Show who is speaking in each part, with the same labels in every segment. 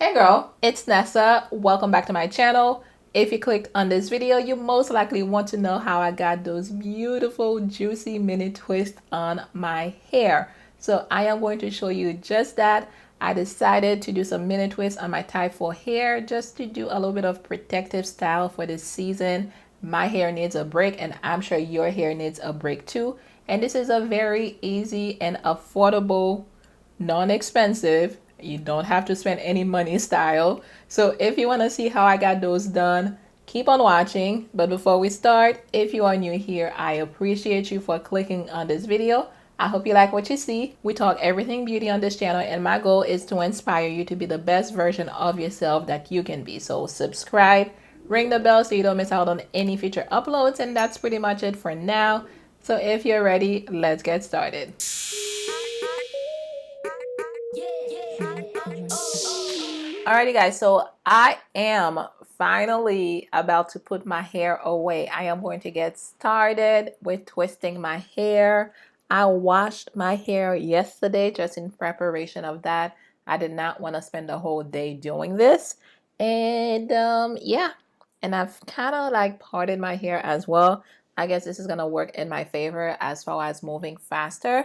Speaker 1: Hey girl, it's Nessa. Welcome back to my channel. If you clicked on this video, you most likely want to know how I got those beautiful juicy mini twists on my hair. So I am going to show you just that. I decided to do some mini twists on my type 4 hair just to do a little bit of protective style for this season. My hair needs a break and I'm sure your hair needs a break too. And this is a very easy and affordable, non-expensive, you don't have to spend any money style. So if you want to see how I got those done, keep on watching. But before we start, if you are new here, I appreciate you for clicking on this video. I hope you like what you see. We talk everything beauty on this channel, and my goal is to inspire you to be the best version of yourself that you can be. So subscribe, ring the bell so you don't miss out on any future uploads, and that's pretty much it for now. So if you're ready, let's get started. Alrighty guys, so I am finally about to put my hair away. I am going to get started with twisting my hair. I washed my hair yesterday just in preparation of that. I did not want to spend the whole day doing this. And yeah, and I've kind of like parted my hair as well. I guess this is going to work in my favor as far as moving faster.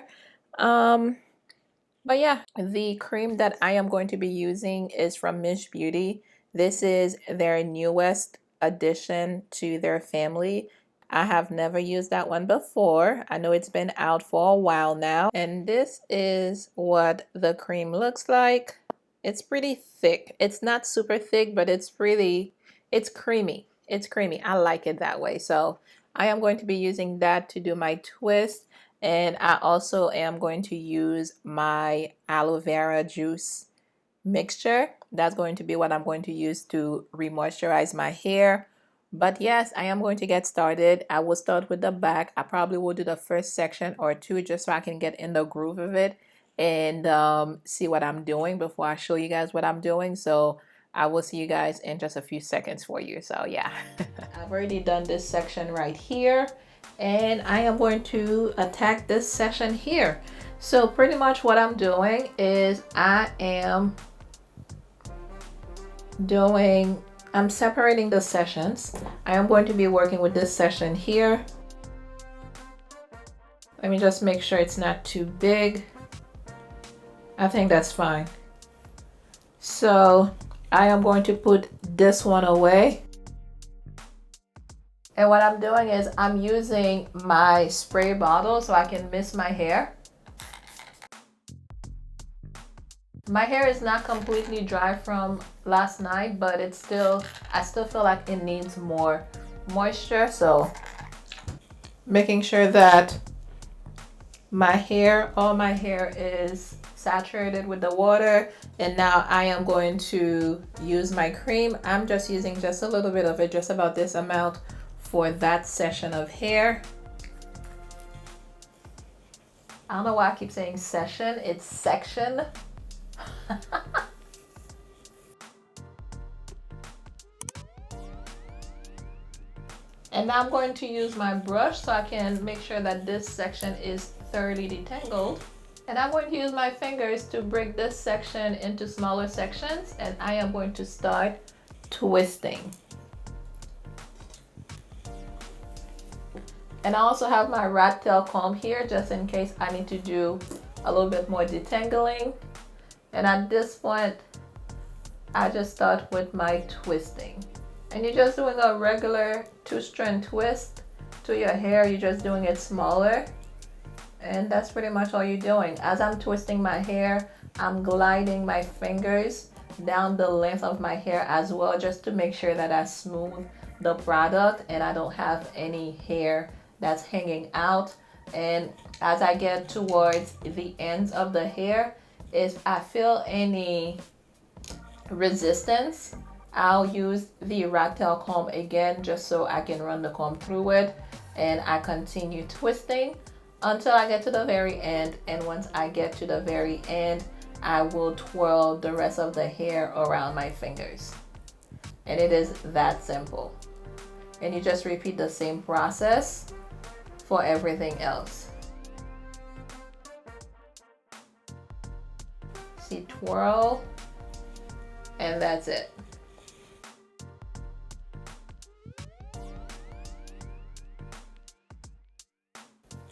Speaker 1: But yeah, the cream that I am going to be using is from Mish Beauty. This is their newest addition to their family. I have never used that one before. I know it's been out for a while now. And this is what the cream looks like. It's pretty thick. It's not super thick, but it's creamy. It's creamy. I like it that way. So I am going to be using that to do my twist. And I also am going to use my aloe vera juice mixture. That's going to be what I'm going to use to re-moisturize my hair. But yes, I am going to get started. I will start with the back. I probably will do the first section or two just so I can get in the groove of it and see what I'm doing before I show you guys what I'm doing. So I will see you guys in just a few seconds for you. So yeah, I've already done this section right here. And I am going to attack this section here. So pretty much what I'm doing is I'm separating the sessions. I am going to be working with this section here. Let me just make sure it's not too big. I think that's fine. So I am going to put this one away. And what I'm doing is I'm using my spray bottle so I can mist my hair. My hair is not completely dry from last night, but I still feel like it needs more moisture. So making sure that all my hair is saturated with the water. And now I am going to use my cream. I'm just using just a little bit of it, just about this amount, for that session of hair. I don't know why I keep saying session, it's section. And now I'm going to use my brush so I can make sure that this section is thoroughly detangled. And I'm going to use my fingers to break this section into smaller sections, and I am going to start twisting. And I also have my rat tail comb here just in case I need to do a little bit more detangling. And at this point, I just start with my twisting. And you're just doing a regular 2-strand twist to your hair. You're just doing it smaller. And that's pretty much all you're doing. As I'm twisting my hair, I'm gliding my fingers down the length of my hair as well, just to make sure that I smooth the product and I don't have any hair that's hanging out. And as I get towards the ends of the hair, if I feel any resistance, I'll use the rat tail comb again just so I can run the comb through it, and I continue twisting until I get to the very end. And once I get to the very end, I will twirl the rest of the hair around my fingers. And it is that simple. And you just repeat the same process for everything else. See, twirl, And that's it.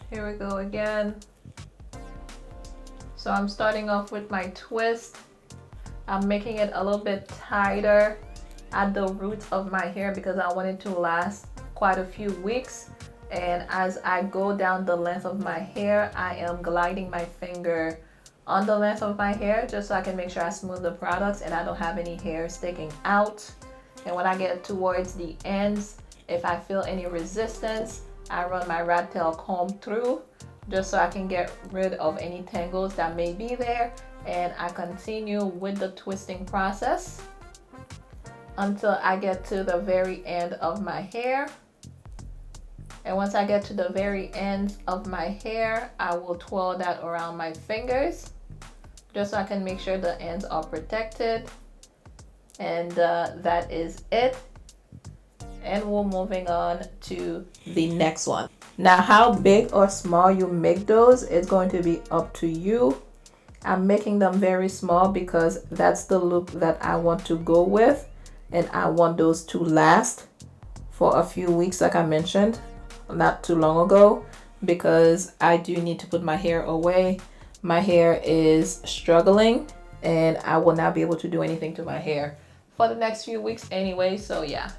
Speaker 1: Here we go again. So I'm starting off with my twist. I'm making it a little bit tighter at the roots of my hair because I want it to last quite a few weeks. And as I go down the length of my hair, I am gliding my finger on the length of my hair just so I can make sure I smooth the products and I don't have any hair sticking out. And when I get towards the ends, if I feel any resistance, I run my rat tail comb through just so I can get rid of any tangles that may be there. And I continue with the twisting process until I get to the very end of my hair. And once I get to the very end of my hair, I will twirl that around my fingers just so I can make sure the ends are protected. And that is it. And we're moving on to the next one. Now, how big or small you make those is going to be up to you. I'm making them very small because that's the look that I want to go with. And I want those to last for a few weeks, like I mentioned not too long ago, because I do need to put my hair away. My hair is struggling and I will not be able to do anything to my hair for the next few weeks anyway, so yeah.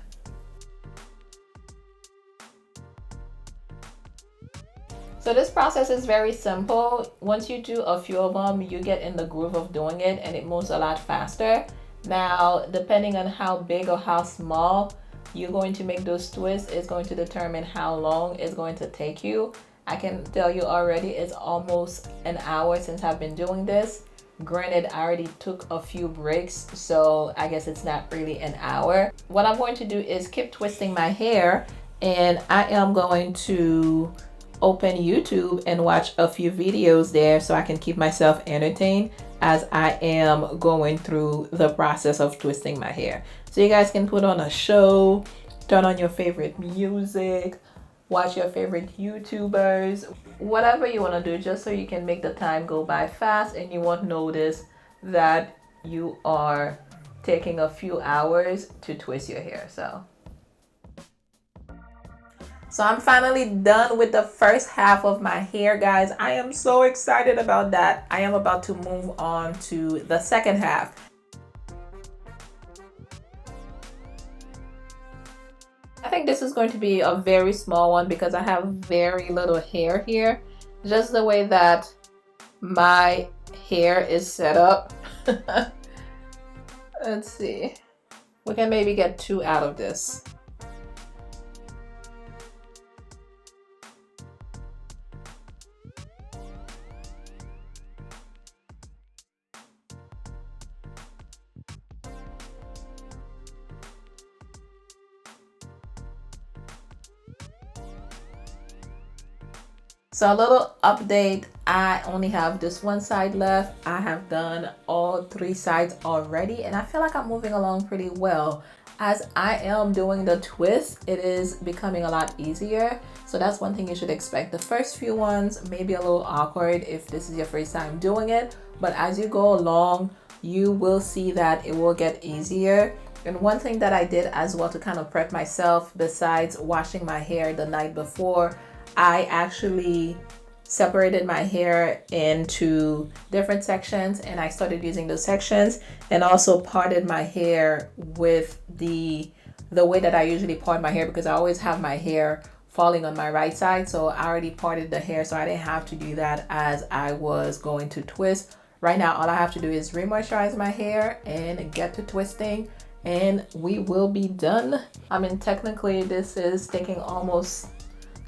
Speaker 1: So this process is very simple. Once you do a few of them, you get in the groove of doing it and it moves a lot faster. Now, depending on how big or how small you're going to make those twists is going to determine how long it's going to take you. I can tell you already it's almost an hour since I've been doing this. Granted, I already took a few breaks, so I guess it's not really an hour. What I'm going to do is keep twisting my hair, and I am going to open YouTube and watch a few videos there so I can keep myself entertained as I am going through the process of twisting my hair. So you guys can put on a show, turn on your favorite music, watch your favorite YouTubers, whatever you want to do, just so you can make the time go by fast and you won't notice that you are taking a few hours to twist your hair. So I'm finally done with the first half of my hair, guys. I am so excited about that. I am about to move on to the second half. I think this is going to be a very small one because I have very little hair here. Just the way that my hair is set up. Let's see. We can maybe get 2 out of this. So a little update, I only have this one side left. I have done all 3 sides already and I feel like I'm moving along pretty well. As I am doing the twist, it is becoming a lot easier. So that's one thing you should expect. The first few ones may be a little awkward if this is your first time doing it, but as you go along, you will see that it will get easier. And one thing that I did as well to kind of prep myself, besides washing my hair the night before, I actually separated my hair into different sections and I started using those sections, and also parted my hair with the way that I usually part my hair, because I always have my hair falling on my right side. So I already parted the hair so I didn't have to do that as I was going to twist. Right now all I have to do is re-moisturize my hair and get to twisting and we will be done. I mean, technically this is taking almost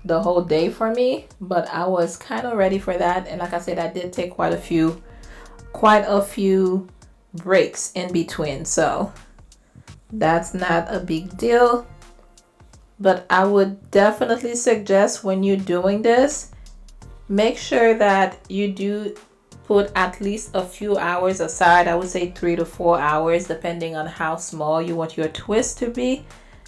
Speaker 1: the whole day for me, but I was kind of ready for that. And like I said, I did take quite a few breaks in between, so that's not a big deal. But I would definitely suggest when you're doing this, make sure that you do put at least a few hours aside. I would say 3 to 4 hours depending on how small you want your twist to be.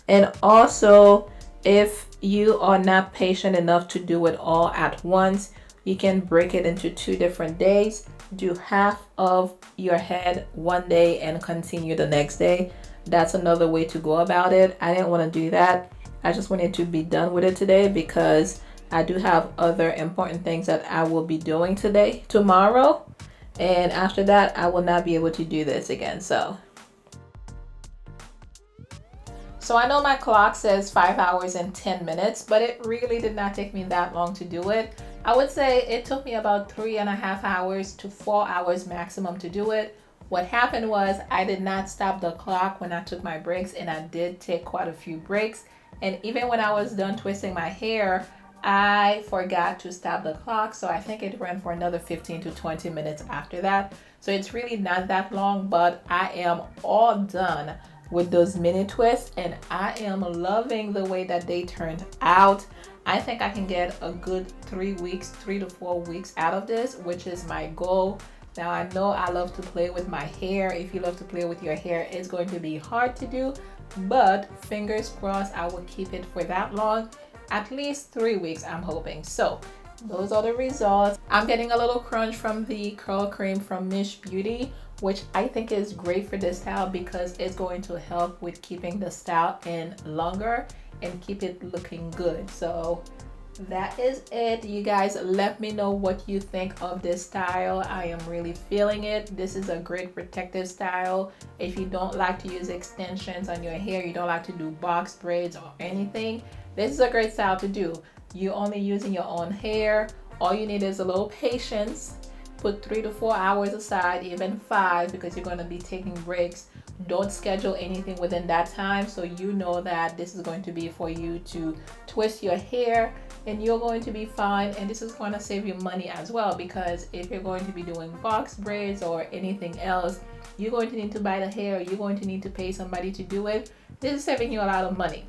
Speaker 1: And also, if you are not patient enough to do it all at once, You can break it into 2 different days. Do half of your head one day and continue the next day. That's another way to go about it. I didn't want to do that. I just wanted to be done with it today because I do have other important things that I will be doing tomorrow. And after that, I will not be able to do this again. So I know my clock says 5 hours and 10 minutes, but it really did not take me that long to do it. I would say it took me about 3.5 hours to 4 hours maximum to do it. What happened was I did not stop the clock when I took my breaks, and I did take quite a few breaks. And even when I was done twisting my hair, I forgot to stop the clock. So I think it ran for another 15 to 20 minutes after that. So it's really not that long, but I am all done with those mini twists, and I am loving the way that they turned out. I think I can get a good 3 to 4 weeks out of this, which is my goal. Now I know I love to play with my hair. If you love to play with your hair, it's going to be hard to do, but fingers crossed I will keep it for that long, at least 3 weeks I'm hoping. So those are the results. I'm getting a little crunch from the curl cream from Mish Beauty, which I think is great for this style because it's going to help with keeping the style in longer and keep it looking good. So that is it. You guys, let me know what you think of this style. I am really feeling it. This is a great protective style. If you don't like to use extensions on your hair, you don't like to do box braids or anything, this is a great style to do. You're only using your own hair. All you need is a little patience. Put 3 to 4 hours aside, even 5, because you're going to be taking breaks. Don't schedule anything within that time, so you know that this is going to be for you to twist your hair and you're going to be fine. And this is going to save you money as well, because if you're going to be doing box braids or anything else, you're going to need to buy the hair, you're going to need to pay somebody to do it. This is saving you a lot of money.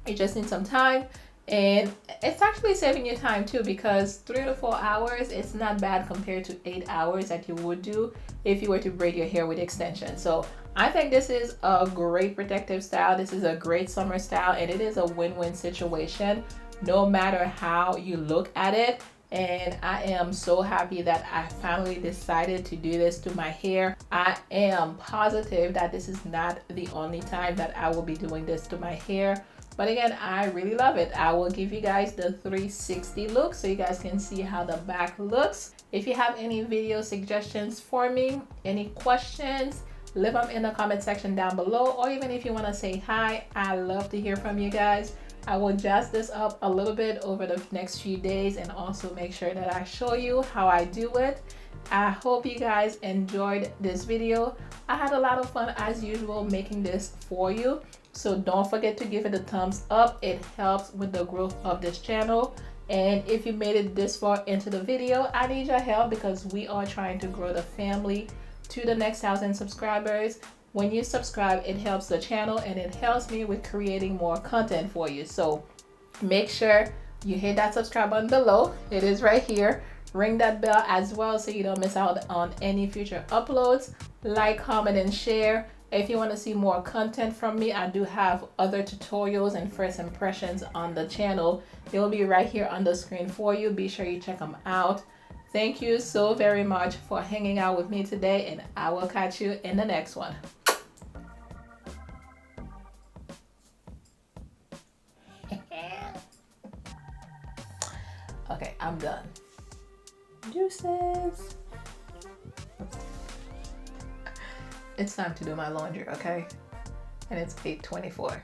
Speaker 1: You just need some time. And it's actually saving you time too, because 3 to 4 hours, it's not bad compared to 8 hours that you would do if you were to braid your hair with extensions. So I think this is a great protective style. This is a great summer style, and it is a win-win situation no matter how you look at it. And I am so happy that I finally decided to do this to my hair. I am positive that this is not the only time that I will be doing this to my hair. But again, I really love it. I will give you guys the 360 look so you guys can see how the back looks. If you have any video suggestions for me, any questions, leave them in the comment section down below. Or even if you want to say hi, I love to hear from you guys. I will jazz this up a little bit over the next few days and also make sure that I show you how I do it. I hope you guys enjoyed this video. I had a lot of fun as usual making this for you. So don't forget to give it a thumbs up. It helps with the growth of this channel. And if you made it this far into the video, I need your help because we are trying to grow the family to the next 1,000 subscribers. When you subscribe, it helps the channel and it helps me with creating more content for you. So make sure you hit that subscribe button below. It is right here. Ring that bell as well so you don't miss out on any future uploads. Like, comment, and share. If you want to see more content from me, I do have other tutorials and first impressions on the channel. They'll be right here on the screen for you. Be sure you check them out. Thank you so very much for hanging out with me today, and I will catch you in the next one. Okay, I'm done. Deuces. It's time to do my laundry, okay? And it's 8:24.